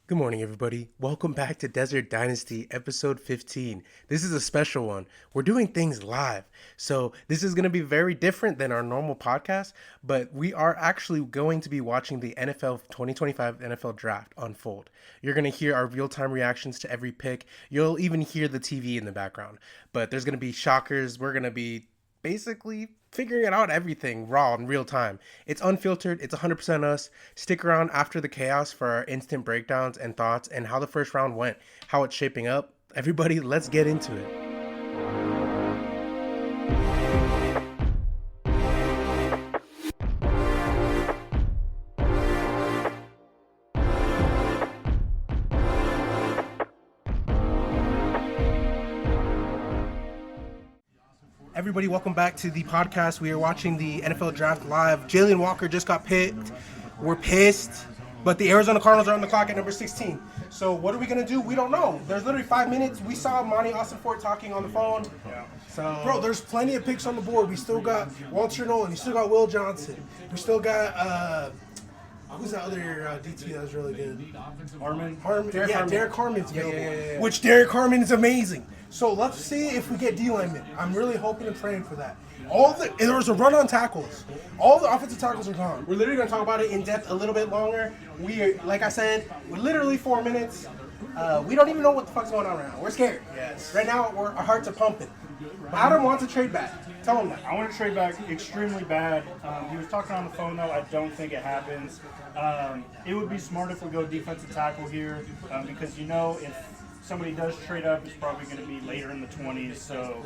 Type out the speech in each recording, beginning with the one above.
Good morning, everybody. Welcome back to Desert Dynasty, episode 15. This is a special one. We're doing things live. So, this is going to be very different than our normal podcast, but we are actually going to be watching the NFL 2025 NFL Draft unfold. You're going to hear our real time reactions to every pick. You'll even hear the TV in the background. But there's going to be shockers. We're going to be basically figuring out everything raw in real time. It's unfiltered. It's 100% us. Stick around after the chaos for our instant breakdowns and thoughts and how the first round went, how it's shaping up. Everybody, let's get into it. Everybody, welcome back to the podcast. We are watching the NFL Draft live. Jalen Walker just got picked. We're pissed, but the Arizona Cardinals are on the clock at number 16. So what are we going to do? We don't know. There's literally 5 minutes. We saw Monty Austin talking on the phone. Yeah. So, bro, there's plenty of picks on the board. We still got Walter Nolan. We still got Will Johnson. We still got, who's that other DT that was really good? Harmon. Derek Harmon's available. Yeah. Which Derek Harmon is amazing. So let's see if we get D linemen. I'm really hoping and praying for that. There was a run on tackles. All the offensive tackles are gone. We're literally going to talk about it in depth a little bit longer. Like I said, we're literally 4 minutes. We don't even know what the fuck's going on right now. We're scared. Yes. Right now, our hearts are pumping. Adam wants to trade back. Tell him that. I want to trade back extremely bad. He was talking on the phone, though. I don't think it happens. It would be smart if we go defensive tackle here because, if somebody does trade up, it's probably going to be later in the 20s. So,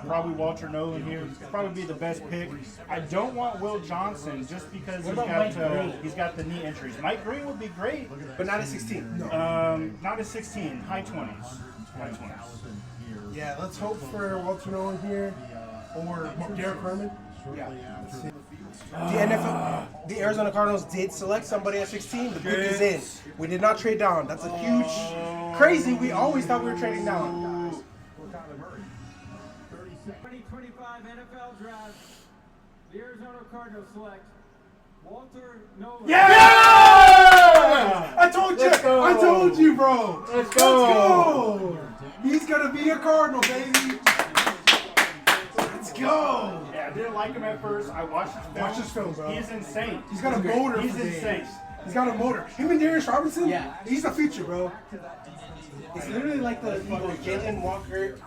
probably Walter Nolan here. Probably be the best pick. I don't want Will Johnson just because he's got the knee injuries. Mike Green would be great. But not at 16. No. Not at 16. High 20s. High 20s. Yeah, let's hope for Walter Nolan here or Derek Harmon. Yeah. The Arizona Cardinals did select somebody at 16. The pick is in. We did not trade down. That's a huge, crazy. We always thought we were trading down. 2025 NFL Draft. The Arizona Cardinals select Walter Nolan. Yeah! I told you, bro. Let's go. He's gonna be a Cardinal, baby. Let's go. Yeah, I didn't like him at first. I watched his film. Watch his film, bro. He's insane. He's got a motor. He's for days. insane. He's got a motor. Him and Darius Robinson. Yeah. He's the future, bro. It's literally like the Eagles, Jalen Walker.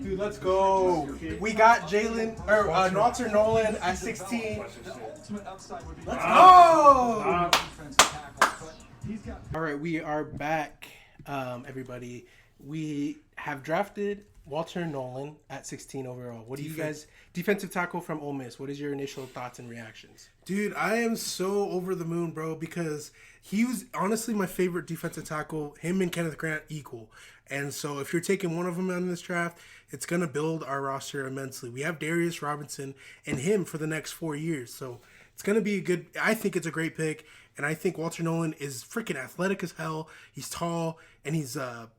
Dude, let's go. We got Walter Nolan at 16. Let's go. All right, we are back, everybody. We have drafted Walter Nolan at 16 overall. What do you guys, defensive tackle from Ole Miss, what is your initial thoughts and reactions? Dude, I am so over the moon, bro, because he was honestly my favorite defensive tackle. Him and Kenneth Grant equal. And so if you're taking one of them in this draft, it's going to build our roster immensely. We have Darius Robinson and him for the next 4 years. So it's going to be I think it's a great pick. And I think Walter Nolan is freaking athletic as hell. He's tall and he's going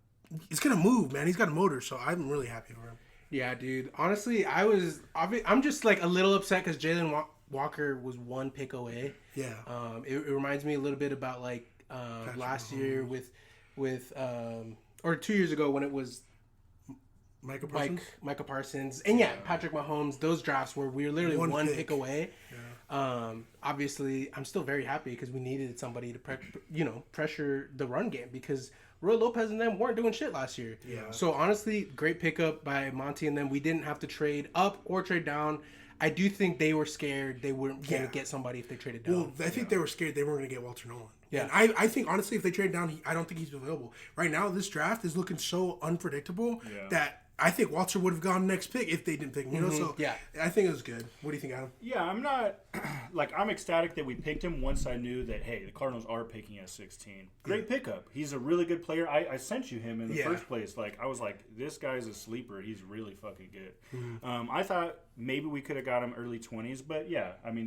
to move, man. He's got a motor. So I'm really happy for him. Yeah, dude. Honestly, I'm just like a little upset because Jalen Walker was one pick away. Yeah. It reminds me a little bit about like last year with or 2 years ago when it was Micah Parsons. Micah Parsons. And yeah, Patrick Mahomes, those drafts where we were literally one pick away. Yeah. Obviously, I'm still very happy because we needed somebody to pressure the run game because Roy Lopez and them weren't doing shit last year. Yeah. So honestly, great pickup by Monty and them. We didn't have to trade up or trade down. I do think they were scared they weren't going to get somebody if they traded down. Well, I think they were scared they weren't going to get Walter Nolan. Yeah. And I think, honestly, if they trade down, I don't think he's available. Right now, this draft is looking so unpredictable that I think Walter would have gone next pick if they didn't pick him. So I think it was good. What do you think, Adam? Yeah, I'm not I'm ecstatic that we picked him once I knew that, hey, the Cardinals are picking at 16. Great pickup. He's a really good player. I sent you him in the first place. Like, I was like, this guy's a sleeper. He's really fucking good. Mm-hmm. I thought maybe we could have got him early 20s, but yeah, I mean,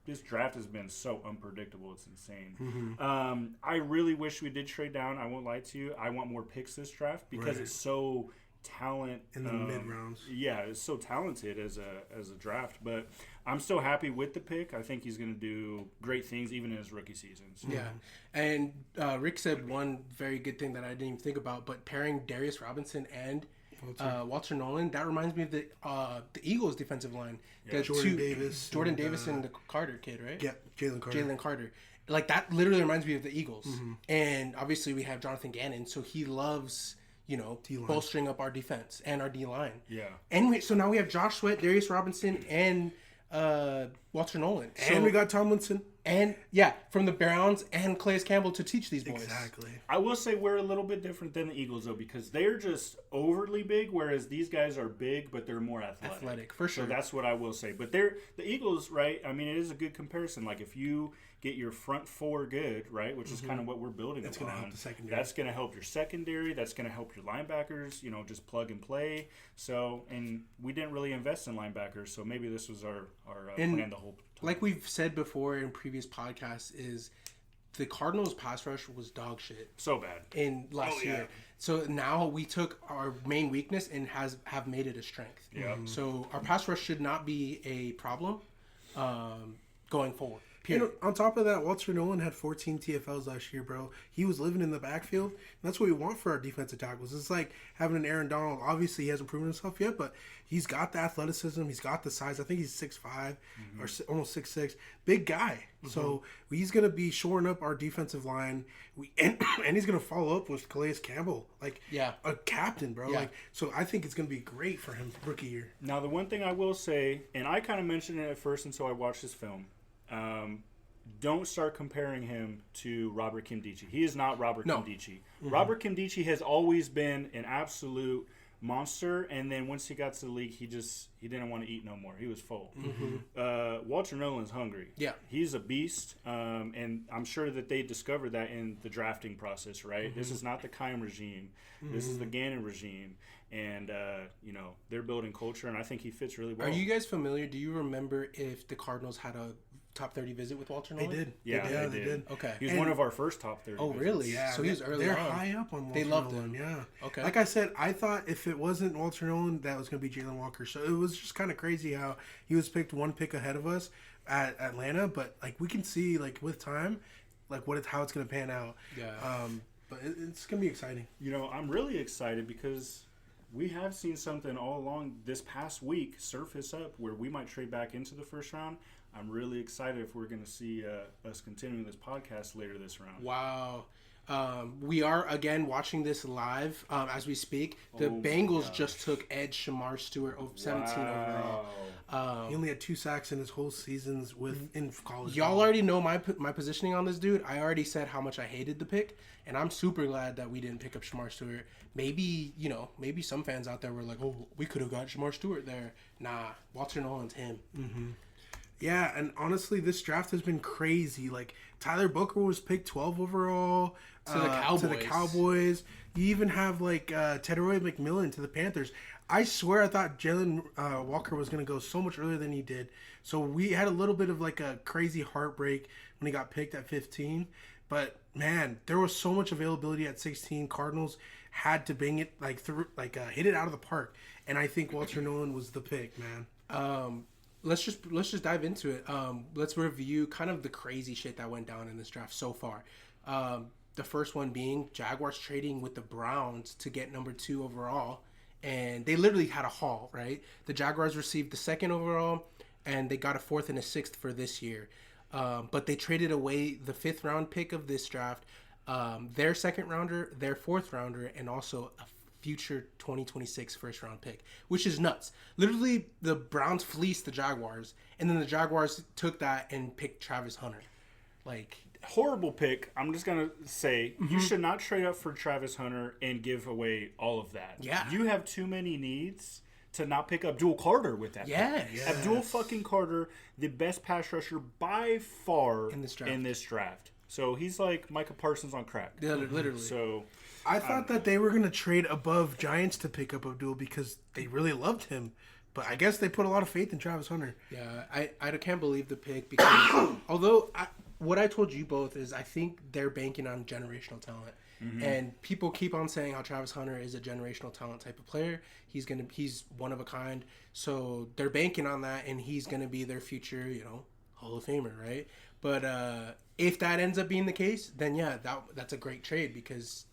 this draft has been so unpredictable. It's insane. Mm-hmm. I really wish we did trade down. I won't lie to you. I want more picks this draft because it's so talent in the mid rounds. Yeah, is so talented as a draft. But I'm still happy with the pick. I think he's going to do great things even in his rookie season. So. Yeah, and Rick said one very good thing that I didn't even think about, but pairing Darius Robinson and Walter Nolan, that reminds me of the Eagles' defensive line. Yeah. Jordan Davis and the Carter kid, right? Yeah, Jalen Carter. Like, that literally reminds me of the Eagles. And obviously we have Jonathan Gannon, so he loves, D-line. bolstering up our defense and our D-line. Yeah. And so now we have Josh Sweat, Darius Robinson, and Walter Nolan. And we got Tomlinson. And, yeah, from the Browns and Calais Campbell to teach these boys. Exactly. I will say we're a little bit different than the Eagles, though, because they're just overly big, whereas these guys are big, but they're more athletic. Athletic, for sure. So that's what I will say. But the Eagles, right? I mean, it is a good comparison. Like, if you get your front four good, right, which is kind of what we're building That's upon. going to help the secondary. That's going to help your secondary. That's going to help your linebackers, just plug and play. So, and we didn't really invest in linebackers, so maybe this was our plan the whole time. Like we've said before in previous podcasts, is the Cardinals' pass rush was dog shit So bad. in last year. So now we took our main weakness and have made it a strength. Yeah. So our pass rush should not be a problem going forward. Period. On top of that, Walter Nolan had 14 TFLs last year, bro. He was living in the backfield. And that's what we want for our defensive tackles. It's like having an Aaron Donald. Obviously, he hasn't proven himself yet, but he's got the athleticism. He's got the size. I think he's 6'5", or almost 6'6". Big guy. So he's going to be shoring up our defensive line. And he's going to follow up with Calais Campbell. Like, a captain, bro. Yeah. Like, so I think it's going to be great for him rookie year. Now, the one thing I will say, and I kind of mentioned it at first until I watched this film, don't start comparing him to Robert Kimdichie. He is not Robert Kimdichie. Robert Kimdichie has always been an absolute monster, and then once he got to the league, he didn't want to eat no more. He was full. Walter Nolan's hungry. Yeah. He's a beast, and I'm sure that they discovered that in the drafting process, right? This is not the Keim regime. This is the Gannon regime, and they're building culture, and I think he fits really well. Are you guys familiar? Do you remember if the Cardinals had a top 30 visit with Walter Nolan? They did. Yeah, they did. Okay. He was one of our first top 30. Oh, really? Yeah, So he was early they're on. high up on Walter They loved Nolan. him. Yeah. Okay. Like I said, I thought if it wasn't Walter Nolan, that was going to be Jalen Walker. So it was just kind of crazy how he was picked one pick ahead of us at Atlanta. But like we can see, like with time, like how it's going to pan out. Yeah. But it's going to be exciting. I'm really excited because we have seen something all along this past week surface up where we might trade back into the first round. I'm really excited if we're going to see us continuing this podcast later this round. Wow. We are, again, watching this live as we speak. The Bengals just took Ed Shamar Stewart, 17 overall. He only had 2 sacks in his whole seasons in college. Y'all already know my positioning on this dude. I already said how much I hated the pick, and I'm super glad that we didn't pick up Shamar Stewart. Maybe some fans out there were like, oh, we could have got Shamar Stewart there. Nah, Walter Nolan's him. Yeah, and honestly, this draft has been crazy. Like, Tyler Booker was picked 12 overall To the Cowboys. You even have, like, Tedroy McMillan to the Panthers. I swear I thought Jalen Walker was going to go so much earlier than he did. So we had a little bit of, like, a crazy heartbreak when he got picked at 15. But, man, there was so much availability at 16. Cardinals had to bang it, hit it out of the park. And I think Walter Nolan was the pick, man. Let's just dive into it. Let's review kind of the crazy shit that went down in this draft so far. The first one being Jaguars trading with the Browns to get number 2 overall, and they literally had a haul, right? The Jaguars received the 2nd overall, and they got a 4th and a 6th for this year. But they traded away the 5th round pick of this draft, their 2nd rounder, their 4th rounder, and also a future 2026 first round pick, which is nuts. Literally, the Browns fleeced the Jaguars, and then the Jaguars took that and picked Travis Hunter. Like, horrible pick. I'm just gonna say you should not trade up for Travis Hunter and give away all of that. Yeah, you have too many needs to not pick Abdul Carter with that. Yes. Abdul fucking Carter, the best pass rusher by far in this draft. So he's like Micah Parsons on crack. Yeah, literally. So I thought that they were going to trade above Giants to pick up Abdul because they really loved him. But I guess they put a lot of faith in Travis Hunter. Yeah, I can't believe the pick because although what I told you both is I think they're banking on generational talent. And people keep on saying how Travis Hunter is a generational talent type of player. He's one of a kind. So they're banking on that, and he's gonna be their future, Hall of Famer, right? But if that ends up being the case, then yeah, that's a great trade because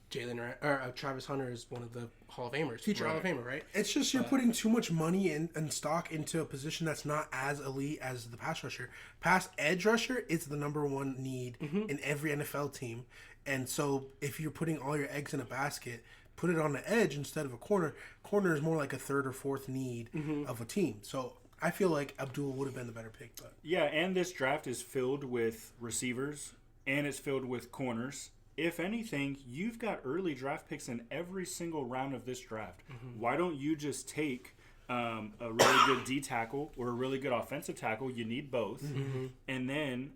Travis Hunter is one of the Hall of Famers, future Hall of Famer, right? It's just you're putting too much money and stock into a position that's not as elite as the pass rusher. Pass edge rusher is the number one need in every NFL team. And so if you're putting all your eggs in a basket, put it on the edge instead of a corner. Corner is more like a third or fourth need of a team. So I feel like Abdul would have been the better pick. But yeah, and this draft is filled with receivers and it's filled with corners. If anything, you've got early draft picks in every single round of this draft. Why don't you just take a really good D tackle or a really good offensive tackle? You need both. And then,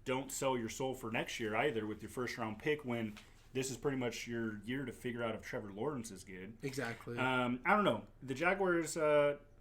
don't sell your soul for next year either with your first round pick when this is pretty much your year to figure out if Trevor Lawrence is good. Exactly. I don't know. The Jaguars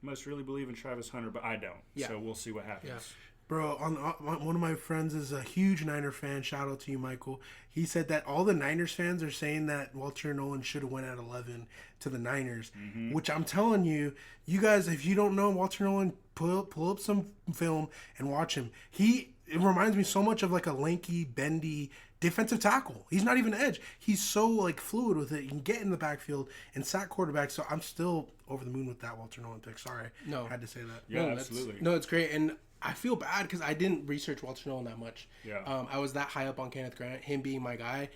must really believe in Travis Hunter, but I don't. Yeah. So we'll see what happens. Yeah. Bro, one of my friends is a huge Niner fan. Shout out to you, Michael. He said that all the Niners fans are saying that Walter Nolan should have went at 11 to the Niners, which I'm telling you, you guys, if you don't know Walter Nolan, pull up some film and watch him. It reminds me so much of like a lanky, bendy defensive tackle. He's not even an edge. He's so like fluid with it. He can get in the backfield and sack quarterback. So I'm still over the moon with that Walter Nolan pick. Sorry, I had to say that. Yeah, absolutely. No, it's great, and I feel bad because I didn't research Walter Nolan that much. Yeah. I was that high up on Kenneth Grant, him being my guy.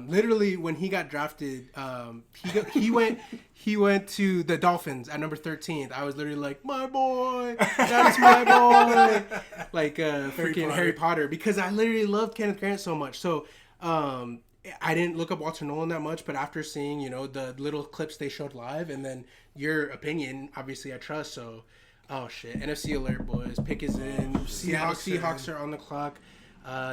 Literally, when he got drafted, he went to the Dolphins at number 13th. I was literally like, my boy, that's my boy, like freaking Harry Potter, because I literally loved Kenneth Grant so much. So I didn't look up Walter Nolan that much, but after seeing the little clips they showed live, and then your opinion, obviously I trust. So. Oh shit! NFC alert, boys. Pick is in. Seahawks are on the clock.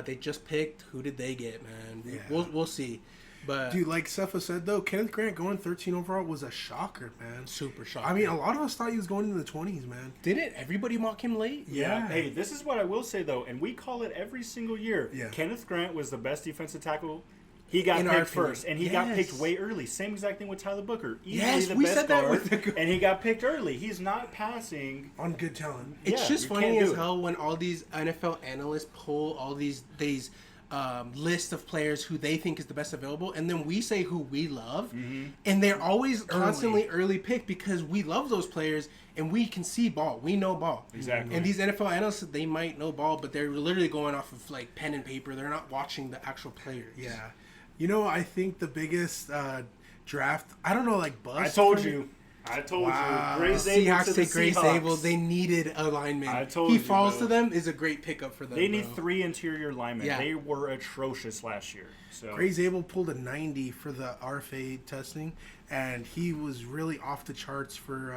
They just picked. Who did they get, man? Yeah. We'll see. But dude, like Cepha said though, Kenneth Grant going 13 overall was a shocker, man. Super shocker. I mean, a lot of us thought he was going in the 20s, man. Didn't everybody mock him late? Yeah. Hey, this is what I will say though, and we call it every single year. Yeah. Kenneth Grant was the best defensive tackle. He got picked first, and he got picked way early. Same exact thing with Tyler Booker. Easily the best guard, and he got picked early. He's not passing on good talent. It's just funny as hell when all these NFL analysts pull all these list of players who they think is the best available, and then we say who we love, and they're always constantly early pick because we love those players and we can see ball. We know ball. Exactly. And these NFL analysts, they might know ball, but they're literally going off of like pen and paper. They're not watching the actual players. Yeah. I think the biggest draft, I don't know, like bust. I told you. Grace Seahawks take Grace Abel. They needed a lineman. I told you. He falls to them is a great pickup for them. They need 3 interior linemen. Yeah. They were atrocious last year. So Grace Abel pulled a 90 for the RFA testing, and he was really off the charts for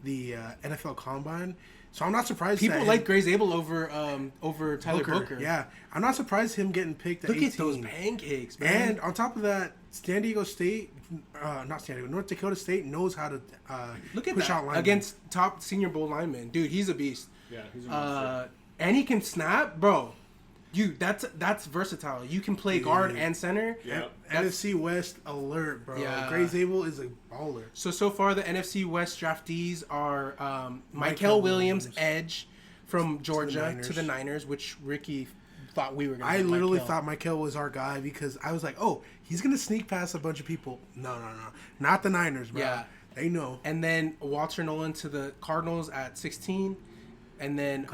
the NFL Combine. So I'm not surprised. People like Grace Abel over Tyler Booker. Yeah, I'm not surprised him getting picked at 18. Look at those pancakes, man. And on top of that, North Dakota State knows how to look at push out linemen. Against top Senior Bowl linemen. Dude, he's a beast. Yeah, he's a monster. And he can snap, bro. That's versatile. You can play guard and center. Yeah. NFC West alert, bro. Yeah. Grace Abel is a baller. So far the NFC West draftees are Michael Williams, edge from Georgia to the Niners, which Ricky thought we were going to. I literally thought Michael was our guy because I was like, oh, he's going to sneak past a bunch of people. No, not the Niners, bro. Yeah. They know. And then Walter Nolan to the Cardinals at 16. And then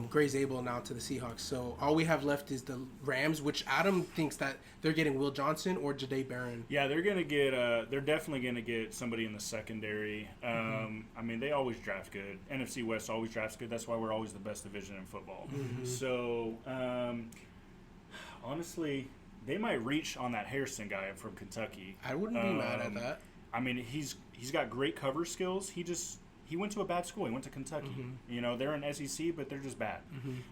Grace Abel now to the Seahawks. So all we have left is the Rams, which Adam thinks that they're getting Will Johnson or Jahdae Barron. Yeah, they're gonna get. They're definitely gonna get somebody in the secondary. I mean, they always draft good. NFC West always drafts good. That's why we're always the best division in football. So honestly, they might reach on that Harrison guy from Kentucky. I wouldn't be mad at that. I mean, he's got great cover skills. He went to a bad school. He went to Kentucky. They're in SEC, but they're just bad.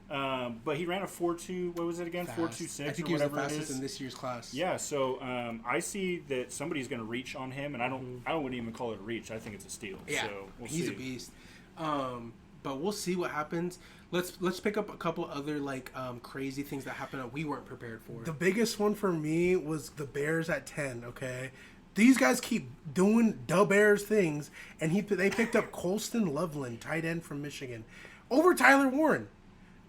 But he ran a 4.2. What was it again? 4.26. I think he was the fastest in this year's class. Yeah. So I see that somebody's going to reach on him, and I wouldn't even call it a reach. I think it's a steal. Yeah. So we'll he's see. a beast. but we'll see what happens. Let's pick up a couple other like crazy things that happened that we weren't prepared for. The biggest one for me was the Bears at 10. Okay, these guys keep doing the Bears things, and they picked up Colston Loveland, tight end from Michigan, over Tyler Warren,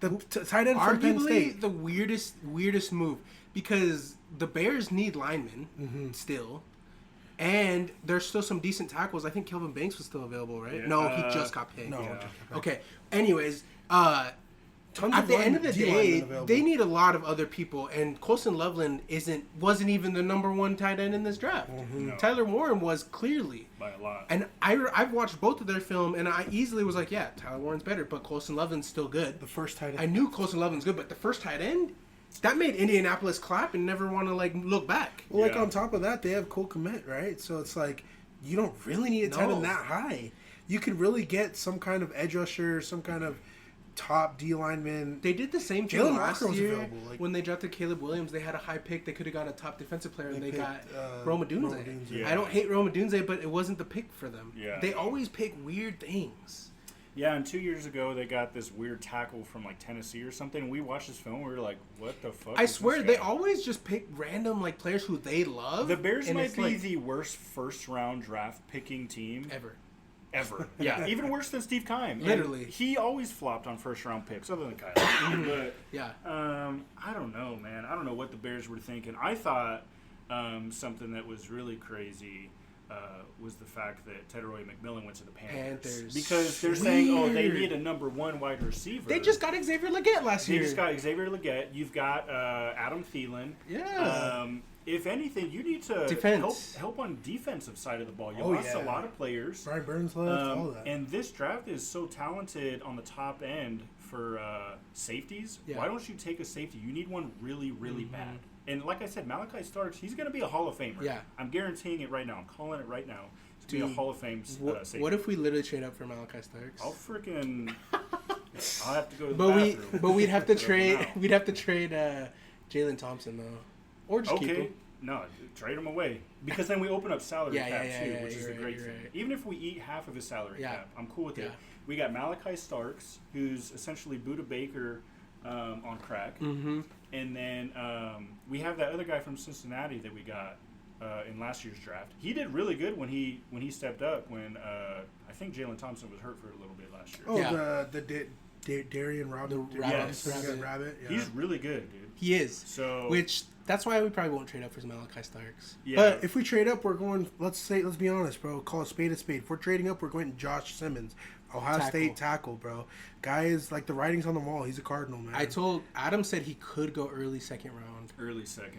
the tight end from Penn Arguably State. the weirdest move because the Bears need linemen still. And there's still some decent tackles. I think Kelvin Banks was still available, right? Yeah. No, he just got picked. No, Yeah. just got picked. Okay. Anyways, Tons at of the end of the D-linemen day, available. they need a lot of other people, and Colston Loveland wasn't even the number one tight end in this draft. No. Tyler Warren was clearly. By a lot. And I've watched both of their film, and I easily was like, yeah, Tyler Warren's better, but Colston Loveland's still good. the first tight end. I knew Colston Loveland's good, but the first tight end, that made Indianapolis clap and never want to like look back. Well, like Yeah. on top of that, they have Cole Kmet, right? So it's like you don't really need a tight No. end that high. You could really get some kind of edge rusher, some kind of top D lineman. They did the same thing Jalen last Walker was year available, like- when they drafted Caleb Williams. They had a high pick. They could have got a top defensive player, and They they got picked, Roma Dunze. Roma Dunze. Yeah. I don't hate Roma Dunze, but it wasn't the pick for them. Yeah. They always pick weird things. Yeah, and 2 years ago they got this weird tackle from like Tennessee or something. We watched this film. We were like, "What the fuck?" I is this swear, they guy? always just pick random like players who they love. The Bears and might it's be like, the worst first round draft picking team ever. Yeah, even worse than Steve Keim. And Literally. he always flopped on first round picks, other than Kyle. But Yeah. I don't know, man. I don't know what the Bears were thinking. I thought something that was really crazy was the fact that Tedroy McMillan went to the Panthers. Because they're saying, oh, they Weird. need a number one wide receiver. They just got Xavier Legette last They year. just got Xavier Legette. You've got Adam Thielen. Yeah. If anything, you need to Defense. help on defensive side of the ball. You Oh, lost yeah. a lot of players. Brian Burns left, all that. And this draft is so talented on the top end for safeties. Yeah. Why don't you take a safety? You need one really, really bad. And like I said, Malachi Starks, he's going to be a Hall of Famer. Yeah. I'm guaranteeing it right now. I'm calling it right now. He's going to be a Hall of Fame safety. What if we literally trade up for Malachi Starks? I'll freaking... I'll have to go to the bathroom. But we'd have to Throw trade. him out. We'd have to trade Jalen Thompson though, or just keep Okay. him. No, trade him away. Because then we open up salary Yeah, cap yeah, too, yeah, which is you're a right, great you're thing. right. Even if we eat half of his salary Yeah. cap, I'm cool with Yeah. it. We got Malachi Starks, who's essentially Buda Baker on crack. Mm-hmm. And then we have that other guy from Cincinnati that we got in last year's draft. He did really good when he stepped up. When I think Jalen Thompson was hurt for a little bit last year. Oh, Yeah. the Darian Robin. The Rabbit. Rabbit. Yeah. He's really good, dude. He is. So Which that's why we probably won't trade up for Malachi Starks. yeah, But if we trade up, we're going. Let's be honest, bro. Call a spade a spade. If we're trading up, we're going Josh Simmons, Ohio Tackle. State tackle, bro. Guy is like the writing's on the wall. He's a Cardinal, man. I told Adam said he could go early second round. early second.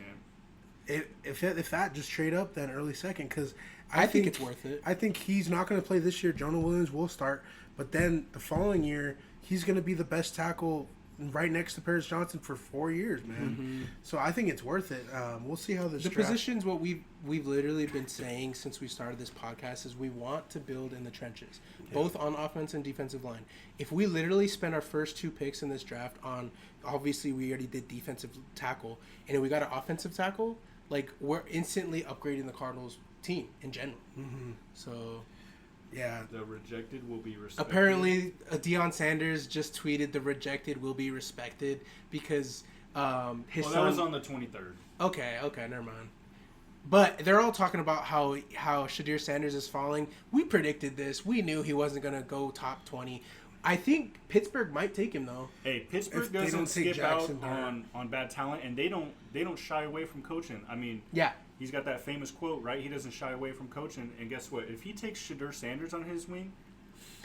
if that just trade up, then early second, because I think it's worth it. I think he's not going to play this year. Jonah Williams will start, but then the following year he's going to be the best tackle right next to Paris Johnson for 4 years, man. So I think it's worth it. We'll see how this The draft- positions, what we've literally been saying since we started this podcast is we want to build in the trenches, both on offense and defensive line. If we literally spend our first 2 picks in this draft on, obviously we already did defensive tackle, and if we got an offensive tackle, like we're instantly upgrading the Cardinals team in general. So Yeah, The rejected will be respected. apparently Deion Sanders just tweeted the rejected will be respected because his Well, son that was on the 23rd. Okay, never mind. But they're all talking about how Shadir Sanders is falling. We predicted this. We knew he wasn't going to go top 20. I think Pittsburgh might take him though. Hey, Pittsburgh If they doesn't don't take skip out Jackson Dart. on bad talent, and they don't shy away from coaching. I mean, Yeah. he's got that famous quote, right? He doesn't shy away from coaching. And guess what? If he takes Shadur Sanders on his wing,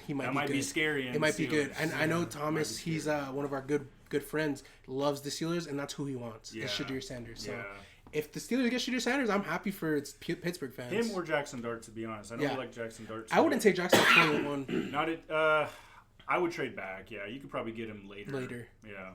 He might that be might good. be scary. It might be good. And I know Might be Thomas, he's scary. one of our good friends, loves the Steelers, and that's who he wants. Is Yeah. Shadir Sanders. So Yeah. if the Steelers get Shadir Sanders, I'm happy for its Pittsburgh fans. Him or Jackson Dart, to be honest. I don't Yeah. like Jackson Dart. I wouldn't take Jackson at 21 Not it. I would trade back. Yeah, you could probably get him later. later. Yeah.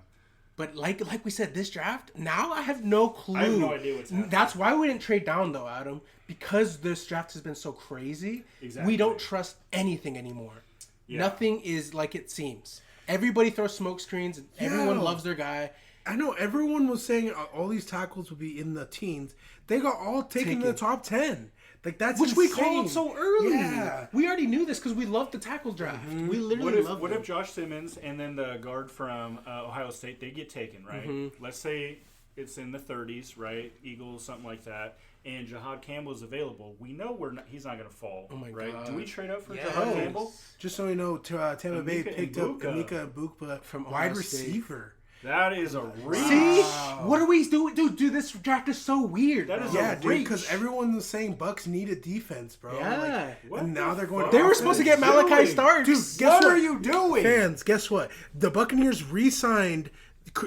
But like we said, this draft, now I have no clue. I have no idea what's happening. That's why we didn't trade down though, Adam. Because this draft has been so crazy, Exactly. we don't trust anything anymore. Yeah. Nothing is like it seems. Everybody throws smoke screens and everyone Yeah. loves their guy. I know everyone was saying all these tackles would be in the teens. They got all taken in the Taken. top 10. Like that's Which we insane. called so early. Yeah. We already knew this because we love the tackle draft. We literally love What them. if Josh Simmons and then the guard from Ohio State, they get taken, right? Let's say it's in the 30s, right? Eagles, something like that. And Jahad Campbell is available. We know he's not going to fall, Oh my right? God. Do we trade up for Yes. Jahad Campbell? Just so you know, Tampa Bay Emeka picked up Egbuka. Emeka Egbuka From wide Ohio State. receiver. That is a reach. See? What are we doing? Dude, this draft is so weird. That bro. is Yeah, a dude, reach. because everyone was saying Bucks needed defense, bro. Yeah. Like, What and now the they're going. fuck? They were offense. supposed to get Malachi doing? Starks. Dude, guess What what? are you doing? Fans, guess what? The Buccaneers re-signed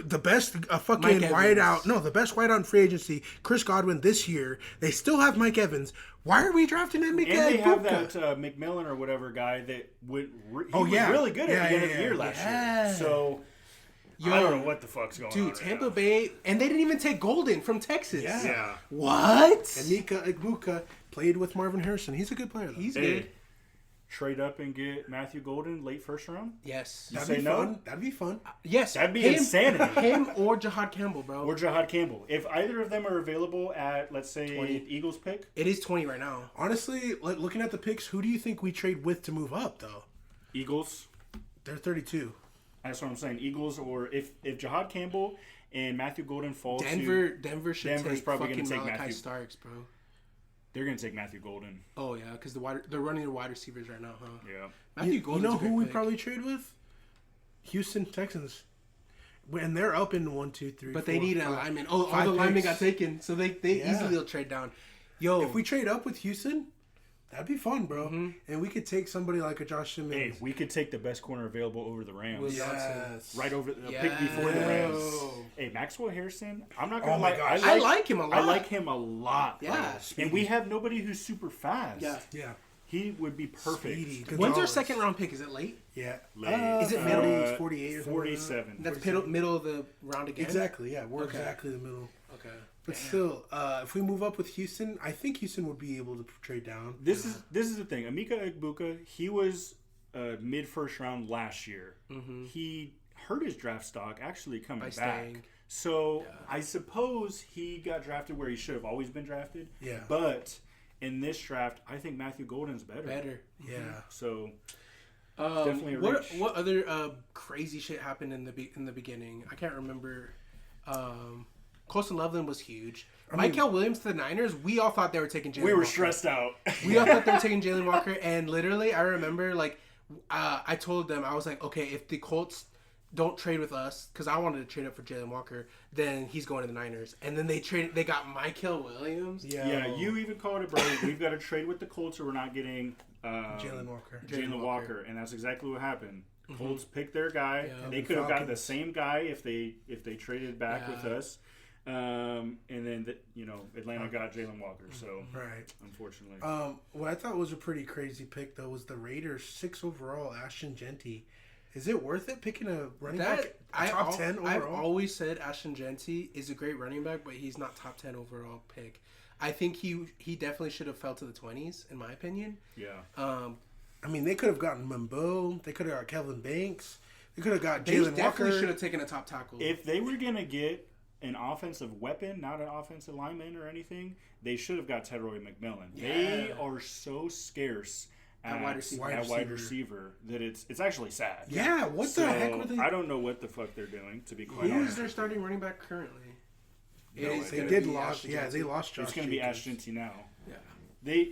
the best fucking Mike wideout. Evans. No, the best wideout in free agency, Chris Godwin, this year. They still have Mike Evans. Why are we drafting Emeka And they have Egbuka? that McMillan or whatever guy that he Oh, was yeah. really good at Yeah, the end yeah, of the year yeah. last Yeah. year. So I don't know what the fuck's going on. Dude, right Tampa now. Bay, and they didn't even take Golden from Texas. Yeah. What? Emeka Egbuka played with Marvin Harrison. He's a good player, though. He's Hey, good. trade up and get Matthew Golden late first round. Yes. You That'd say be no? fun. That'd be fun. Yes. That'd be insanity. Him or Jahad Campbell, bro. Or Jahad Campbell. If either of them are available at, let's say, 20. Eagles pick, It is 20 right now. Honestly, looking at the picks, who do you think we trade with to move up, though? Eagles. They're 32. That's what I'm saying. Eagles, or if Jahad Campbell and Matthew Golden fall Denver to, should Denver's take probably fucking gonna take Malachi Matthew. Starks, bro. They're going to take Matthew Golden. Oh, yeah, because they're running the wide receivers right now, huh? Yeah. Matthew You Golden's know a great who we pick. probably trade with? Houston Texans. And they're up in 1, 2, 3. But they 4, need an 5. alignment. Oh, all 5 the linemen picks. got taken, so they Yeah. easily will trade down. Yo, If we trade up with Houston, that'd be fun, bro. And we could take somebody like a Josh Simmons. Hey, we could take the best corner available over the Rams. Will Yes. Right over the pick Yes. before the Rams. Yo. Hey, Maxwell Harrison, I'm not going to Oh my lie. gosh. I like him a lot. I like him a lot. bro. Yeah. And we have nobody who's super fast. Yeah. Yeah. He would be perfect. Speedy. When's our Gonzalez. second round pick? Is it late? Yeah. Late. Is it middle? 40, 48 or something like that. 47. That's middle of the round again? Exactly, yeah. We're Okay. exactly the middle. Okay. But still, if we move up with Houston, I think Houston would be able to trade down. This is the thing. Emeka Egbuka, he was mid first round last year. He hurt his draft stock actually coming By back. staying. So I suppose he got drafted where he should have always been drafted. Yeah. But in this draft, I think Matthew Golden's better. Yeah. So definitely a reach. What other crazy shit happened in the beginning? I can't remember. Colston Loveland was huge. Michael Williams to the Niners. We all thought they were taking Jalen. we were Walker. stressed out. We all thought they were taking Jalen Walker, and literally, I remember I told them, I was like, okay, if the Colts don't trade with us, because I wanted to trade up for Jalen Walker, then he's going to the Niners. And then they got Michael Williams. Yeah, you even called it, bro. We've got to trade with the Colts, or we're not getting Jalen Walker. Jalen Walker, and that's exactly what happened. Colts picked their guy. Yeah. They could have gotten the same guy if they traded back with us. And then Atlanta got Jalen Walker. So Right. unfortunately, What I thought was a pretty crazy pick, though, was the Raiders 6 overall, Ashton Genty. Is it worth it picking a running back top 10 overall? I've always said Ashton Genty is a great running back, but he's not top 10 overall pick. I think he definitely should have fell to the 20s, in my opinion. yeah. I mean, they could have gotten Mumbo. They could have got Kelvin Banks. They could have got They Jalen definitely should Walker. have taken a top tackle. If they were gonna get an offensive weapon, not an offensive lineman or anything, they should have got Tedroy McMillan. They are so scarce at wide receiver. wide receiver that it's actually sad. Yeah, what So, the heck were they? I don't know what the fuck they're doing, to be quite Who is honest. their starting running back currently? No idea. They gonna did be lost. Ashton Yeah, Genty. they lost Josh It's going to be Jacobs. Ashton Genty now. Yeah.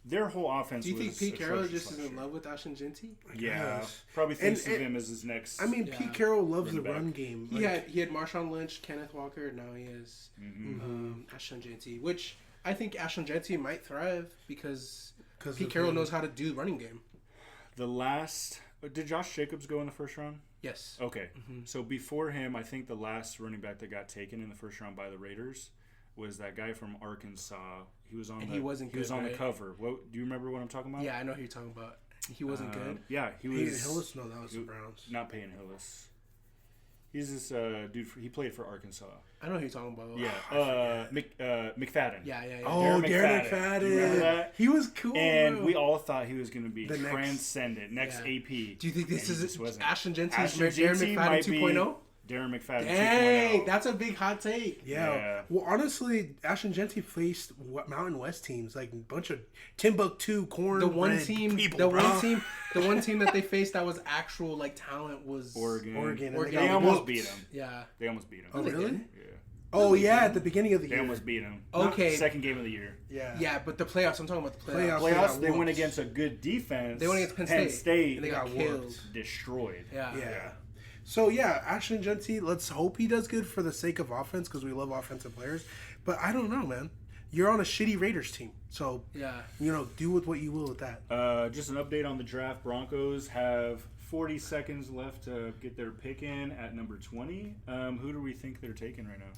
Their whole offense Do you think was Pete Carroll atrocious just is last in year. love with Ashton Genty? Yeah, Yes. probably thinks And- of him as his next. I mean, Yeah. Pete Carroll loves the Running back. run game. He had Marshawn Lynch, Kenneth Walker. Now he has Mm-hmm. Ashton Genty, which I think Ashton Genty might thrive because 'Cause Pete of Carroll him. knows how to do running game. Did Josh Jacobs go in the first round? Yes. Okay, so before him, I think the last running back that got taken in the first round by the Raiders was that guy from Arkansas. He was on. And the, he wasn't He was good, on the right? cover. What do you remember? What I'm talking about? Yeah, I know who you're talking about. He wasn't good. Yeah, he Peyton was. Hillis? No, that was the Browns. Not Peyton Hillis. He's this dude. He played for Arkansas. I know who you're talking about. Yeah, McFadden. Yeah. Oh, McFadden. Darren McFadden. Do you remember that? He was cool. And bro. we all thought he was going to be The next- transcendent, next Yeah. AP. Do you think this And he is just wasn't. Ashton Genty's Ashton Darren Genty McFadden might be- 2.0? Darren McFadden. Dang, 2.0. that's a big hot take. Yeah. Well, honestly, Ashton Genty faced Mountain West teams, like a bunch of Timbuktu, corn. The one team, people, the bro. one team that they faced that was actual like talent was Oregon. Oregon. Oregon. They got almost whooped. beat them. Yeah. They almost beat them. Oh, they really? didn't? Yeah. Oh, yeah, at the beginning of the They year. almost beat them. Okay. Second game of the year. Yeah. Yeah, but the playoffs. I'm talking about the playoffs. Playoffs, they whooped. went against a good defense. They went against Penn State. And they got killed. whooped. Destroyed. Yeah. Yeah. So, yeah, Ashton Genty, let's hope he does good for the sake of offense because we love offensive players. But I don't know, man. You're on a shitty Raiders team. So, Yeah. do with what you will with that. Just an update on the draft. Broncos have 40 seconds left to get their pick in at number 20. Who do we think they're taking right now?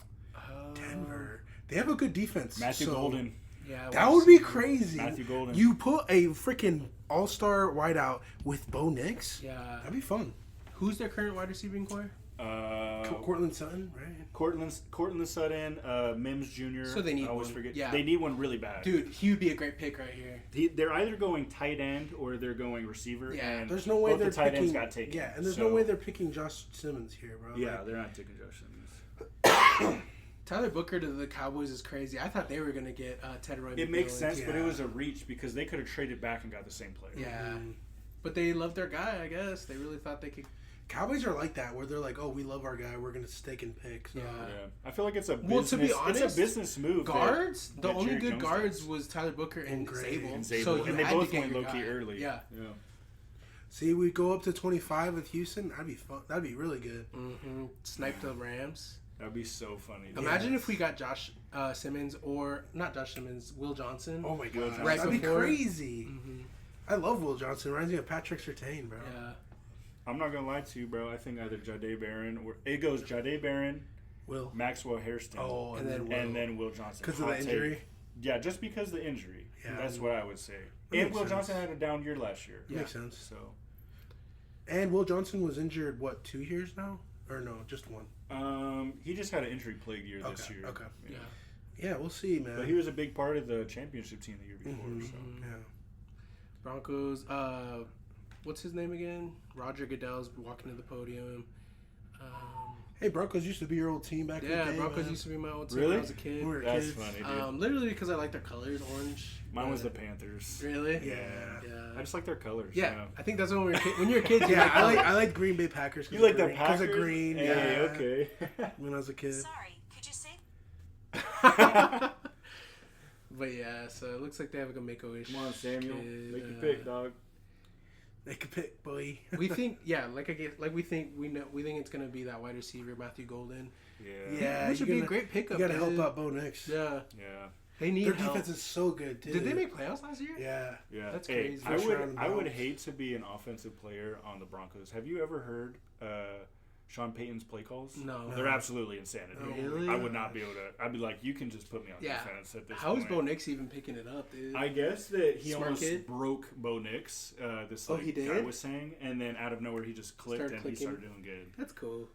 Denver. They have a good defense. Matthew so Golden. Yeah. That would be crazy. Matthew Golden. You put a freaking all-star wideout with Bo Nix. Yeah. That'd be fun. Who's their current wide receiving core? Cortland Sutton, right? Cortland Sutton, Mims Jr. So they need I always one. forget. Yeah. They need one really bad. Dude, he would be a great pick right here. They're either going tight end or they're going receiver. Yeah. And There's no way both they're the tight picking. ends got taken. Yeah, and there's So, no way they're picking Josh Simmons here, bro. Yeah, Like, they're not taking Josh Simmons. Tyler Booker to the Cowboys is crazy. I thought they were gonna get Ted Roy. It makes McMillan. sense, but it Yeah. was a reach because they could have traded back and got the same player. Yeah. But they loved their guy, I guess. They really thought they could. Cowboys are like that, where they're like, "Oh, we love our guy. We're gonna stake and pick." So. Yeah. Yeah. I feel like it's a business. Well, to be honest, it's a business move. Guards, the that only Jerry good Jones guards does. was Tyler Booker and Gray. Zabel. And Zabel. So you And they had both to get went your low-key guy. early. Yeah. See, we go up to 25 with Houston. That'd be fun. That'd be really good. Mm-hmm. Snipe the Rams. That'd be so funny. Imagine if we got Josh Simmons or not Josh Simmons, Will Johnson. Oh my Will god, Johnson. Right that'd be before- crazy. I love Will Johnson. Reminds me of Patrick Surtain, bro. Yeah. I'm not gonna lie to you, bro. I think either Jahdae Barron or it goes Jahdae Barron, Will. Maxwell Hairston, Oh, And then and then Will Johnson. because of the Hot take. injury. Yeah, just because of the injury. Yeah. That's what I would say. That And makes Will sense. Johnson had a down year last year. Makes sense. So, And Will Johnson was injured, what, 2 years now? Or no, just one? he just had an injury plagued year this Okay, year. okay. Yeah. Yeah, we'll see, man. But he was a big part of the championship team the year before. Mhm. So. Yeah. Broncos. What's his name again? Roger Goodell's walking to the podium. Hey, Broncos used to be your old team back in the Yeah, day. Broncos man. used to be my old team Really? when I was a When kid. we were That's kids. funny, dude. Literally because I like their colors, orange. Mine was the Yeah. Panthers. Really? Yeah. I just like their colors. Yeah, I think that's when we were when you're a kid. You Yeah, like I like Green Bay Packers. You like the Because Packers? of green. Hey, Yeah. okay. When I was a kid. Sorry, could you say? But yeah, so it looks like they have like a Make-A-Wish. Come on, Samuel. kid, Make your pick, dog. Make a pick, boy. We think, yeah, we think it's gonna be that wide receiver Matthew Golden. Yeah. Yeah, Which would you be a gotta- great pickup. You gotta help dude. out Bo Nix. Yeah, Yeah. they need Their help. defense is so good, too. Did they make playoffs last year? Yeah. Yeah. That's Hey, crazy. I First would round I would bounce. hate to be an offensive player on the Broncos. Have you ever heard Sean Payton's play calls? No. They're absolutely insanity. Really? I would not be able to. I'd be like, you can just put me on Yeah. defense at this How point. is Bo Nix even picking it up, dude? I guess that he Smart almost kid? broke Bo Nix. This Oh, like he did? guy was saying, and then out of nowhere he just clicked Started and clicking. he started doing good. That's cool.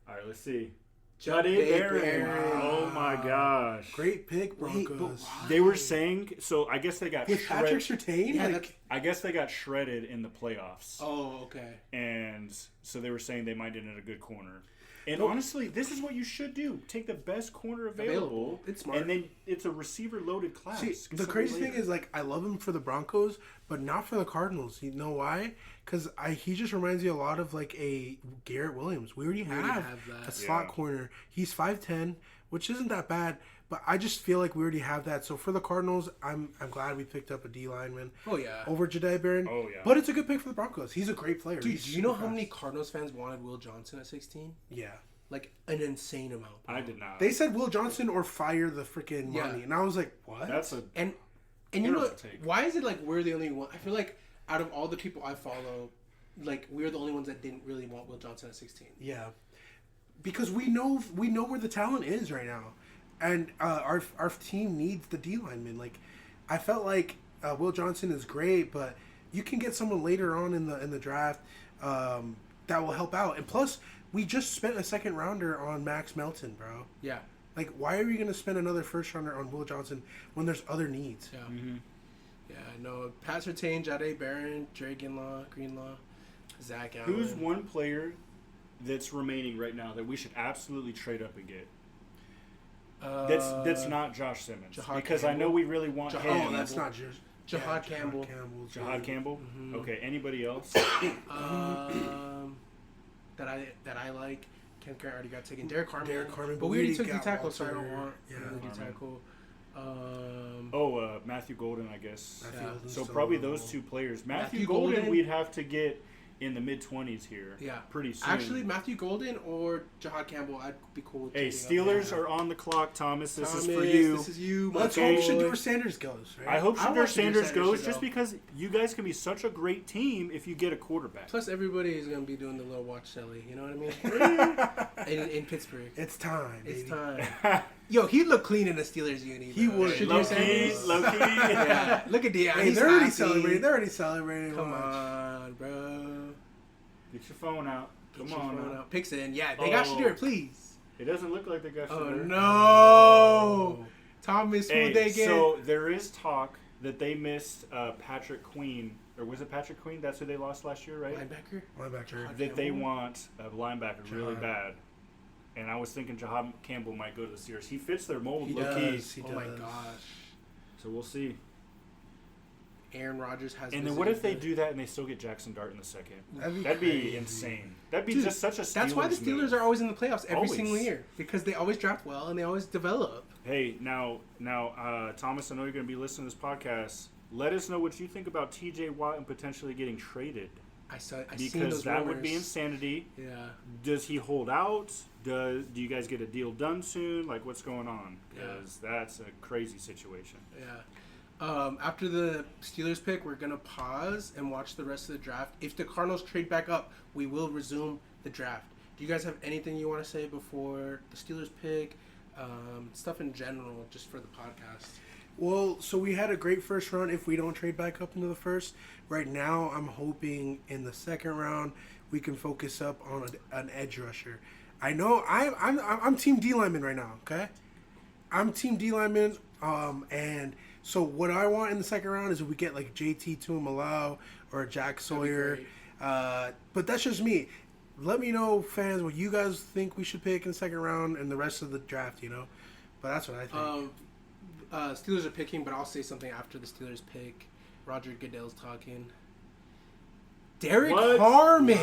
All right, let's see. Jahdae Barron. Barron. Oh my gosh. Great pick, Wait, but Broncos. why? They were saying so. I guess they got With Patrick shredded. Surtain? Yeah, like, I guess they got shredded in the playoffs. Oh, okay. And so they were saying they might end at a good corner. And honestly, this is what you should do. Take the best corner available. It's smart. And then it's a receiver-loaded class. see, Get the somebody crazy thing later. is, like, I love him for the Broncos, but not for the Cardinals. You know why? Because he just reminds me a lot of, like, a Garrett Williams. We already have that. a slot Yeah. corner. He's 5'10", which isn't that bad, but I just feel like we already have that. So for the Cardinals, I'm glad we picked up a D lineman Oh yeah. over Jahdae Barron. Oh, yeah. But it's a good pick for the Broncos. He's a great player. Dude, He's do you know super how many fast. Cardinals fans wanted Will Johnson at 16? Yeah. Like an insane amount. I did not. They said Will Johnson or fire the freaking Yeah. money, and I was like, what? That's a And you know Terrible what? take. Why is it like we're the only one? I feel like out of all the people I follow, like we're the only ones that didn't really want Will Johnson at 16. Yeah, because we know where the talent is right now, and our team needs the D lineman. Like, I felt like Will Johnson is great, but you can get someone later on in the draft that will help out. And plus, we just spent a second rounder on Max Melton, bro. Yeah. Like, why are we gonna spend another first rounder on Will Johnson when there's other needs? Yeah. Yeah. No. Pat Surtain, Jahdae Barron, Dre Greenlaw, Zach Allen. Who's one player that's remaining right now that we should absolutely trade up and get? That's not Josh Simmons. Because Campbell. I know we really want him. Oh, that's not just Jahad Campbell. Jahad Campbell? Mm-hmm. Okay, anybody else? That I like. Kenneth Grant already got taken. Derek Carmen. But we already took D tackle, Walter. so I don't want Yeah, D tackle. Matthew Golden, I guess. Golden's So still probably available. those two players. Matthew Matthew Golden, Golden, we'd have to get in the mid-20s here. Yeah. Pretty soon. Actually, Matthew Golden or Jahad Campbell, I'd be cool with. Hey, taking up. Steelers are on the clock, Thomas. This is for Thomas, you. This is you. Let's Okay. hope Shedeur Sanders goes. Right? I hope I Shedeur want Shedeur Sanders Sanders goes to just go. because you guys can be such a great team if you get a quarterback. Plus, everybody is going to be doing the little watch celly. You know what I mean? in Pittsburgh. It's time. It's baby. time. Yo, he looked clean in a Steelers uni. He bro. would. Shedeur Low key, Sanders. low key. Yeah. Look at Deion. Hey, He's they're already happy. celebrating. They're already celebrating. Come Watch. on, bro. Get your phone out. Get Come your on. phone now. out. Picks in. Yeah, they got Oh. Shedeur, please. It doesn't look like they got Oh, Shedeur. no. Thomas, who Hey, they get? so there is talk that they missed Patrick Queen, or was it Patrick Queen? That's who they lost last year, right? Linebacker? Linebacker. That they want a linebacker really Jahad. bad. And I was thinking Jahad Campbell might go to the Steelers. He fits their mold, He low key. does. He Oh, my does. gosh. So we'll see. Aaron Rodgers has. And then what if they do that and they still get Jackson Dart in the second? That'd be crazy. insane. That'd be Dude, just such a Steelers That's why the Steelers move. are always in the playoffs every Always. single year because they always draft well and they always develop. Hey, now, Thomas, I know you're going to be listening to this podcast. Let us know what you think about T.J. Watt and potentially getting traded. I seen Because those that rumors. would be insanity. Yeah. Does he hold out? Do you guys get a deal done soon? Like, what's going on? Yeah. Because that's a crazy situation. Yeah. After the Steelers pick, we're gonna pause and watch the rest of the draft. If the Cardinals trade back up, we will resume the draft. Do you guys have anything you want to say before the Steelers pick? Stuff in general, just for the podcast. Well, so we had a great first round. If we don't trade back up into the first, right now I'm hoping in the second round we can focus up on an edge rusher. I know I'm Team D lineman right now. Okay, I'm Team D lineman. And so what I want in the second round is if we get like JT Tuimalau or Jack Sawyer. But that's just me. Let me know, fans, what you guys think we should pick in the second round and the rest of the draft. You know, but that's what I think. Steelers are picking, but I'll say something after the Steelers pick. Roger Goodell's talking. Derek What? Harmon.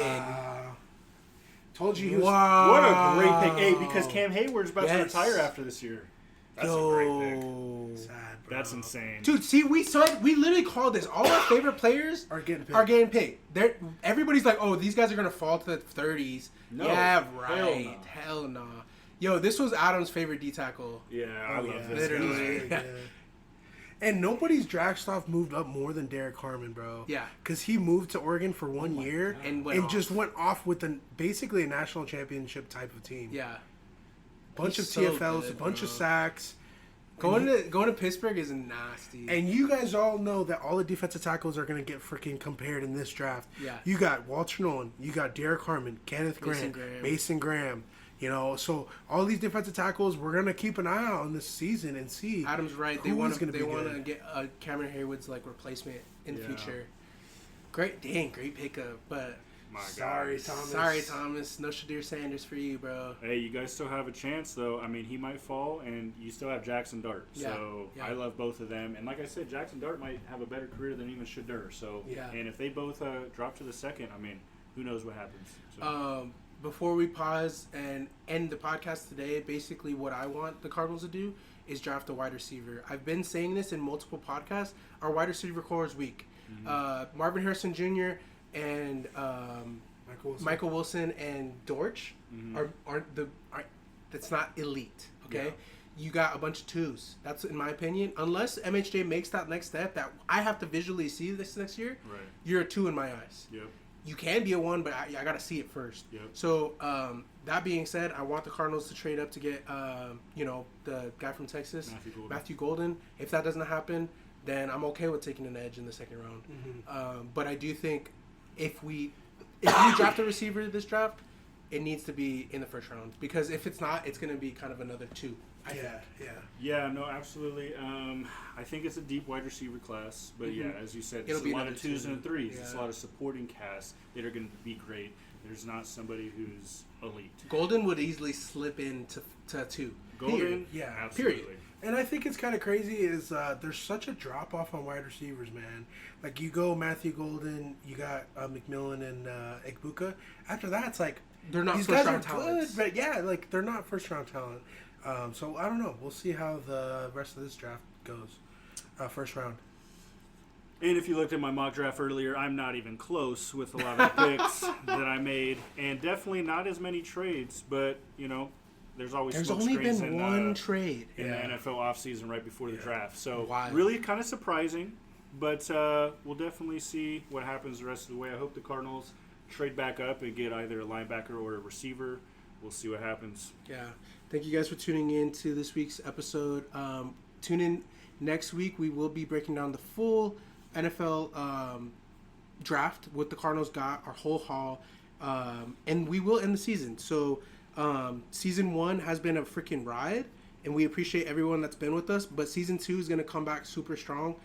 Told you he was. Wow. What a great pick. Hey, because Cam Hayward's about to Yes. retire after this year. That's a great pick. Sad, bro. That's insane. Dude, see, we literally called this. All our favorite players Are getting picked. are getting picked. Everybody's like, oh, these guys are gonna fall to the 30s. No, yeah, hell right. no. Hell no. Yo, this was Adam's favorite D tackle. Yeah, I Oh, love yeah. this Literally. guy. Yeah. And nobody's draft stock moved up more than Derek Harmon, bro. Yeah. Because he moved to Oregon for 1 year And went off. just went off with basically a national championship type of team. Yeah. Bunch He's of so TFLs, good, a bunch of bro. sacks. Going to Pittsburgh is nasty. And you guys all know that all the defensive tackles are going to get freaking compared in this draft. Yeah. You got Walter Nolan, you got Derek Harmon, Kenneth Mason Grant, Graham. Mason Graham. You know, so all these defensive tackles, we're going to keep an eye out on this season and see. Adam's right. They who want is to gonna be good. get Cameron Haywood's like replacement in the Yeah. future. Great pickup, but My Sorry, God. Thomas. sorry, Thomas. No Shedeur Sanders for you, bro. Hey, you guys still have a chance, though. I mean, he might fall, and you still have Jackson Dart. Yeah, So yeah. I love both of them. And like I said, Jackson Dart might have a better career than even Shedeur. So, Yeah. and if they both drop to the second, I mean, who knows what happens. So. Before we pause and end the podcast today, basically what I want the Cardinals to do is draft a wide receiver. I've been saying this in multiple podcasts. Our wide receiver core is weak. Marvin Harrison Jr. and Michael Wilson and Dortch that's not elite. Okay, Yeah. you got a bunch of twos. That's in my opinion. Unless MHJ makes that next step that I have to visually see this next year, Right. you're a two in my eyes. Yep. You can be a one, but I got to see it first. Yep. So that being said, I want the Cardinals to trade up to get the guy from Texas, Matthew Golden. If that doesn't happen, then I'm okay with taking an edge in the second round. But I do think if we draft a receiver this draft, it needs to be in the first round because if it's not, it's going to be kind of another two. I think. Yeah, no, absolutely. I think it's a deep wide receiver class, but yeah, as you said, It'll it's be a lot another of twos two. and threes. It's a Yeah. lot of supporting casts that are going to be great. There's not somebody who's elite. Golden would easily slip into to 2. Golden, Period. Yeah, absolutely. period. And I think it's kind of crazy is there's such a drop off on wide receivers, man. Like you go Matthew Golden, you got McMillan and Egbuka. After that, it's like They're not these first guys are round talents. good, but yeah, like they're not first round talent. So I don't know. We'll see how the rest of this draft goes. First round. And if you looked at my mock draft earlier, I'm not even close with a lot of the picks that I made, and definitely not as many trades. But there's always There's smoke only screens been in, one trade. in the NFL offseason right before the draft. So Wild. really kind of surprising, but we'll definitely see what happens the rest of the way. I hope the Cardinals trade back up and get either a linebacker or a receiver. We'll see what happens. Yeah. Thank you guys for tuning in to this week's episode. Tune in next week. We will be breaking down the full NFL draft, what the Cardinals got, our whole haul, and we will end the season. So season 1 has been a freaking ride, and we appreciate everyone that's been with us, but season 2 is going to come back super strong.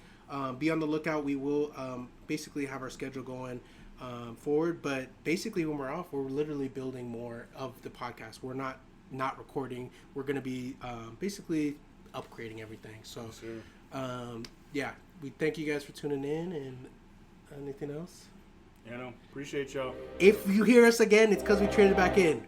Be on the lookout. We will basically have our schedule going forward, but basically when we're off, we're literally building more of the podcast. We're not recording. We're going to be basically upgrading everything. So yeah, we thank you guys for tuning in. And anything else? Appreciate y'all. If you hear us again, it's because we traded back in.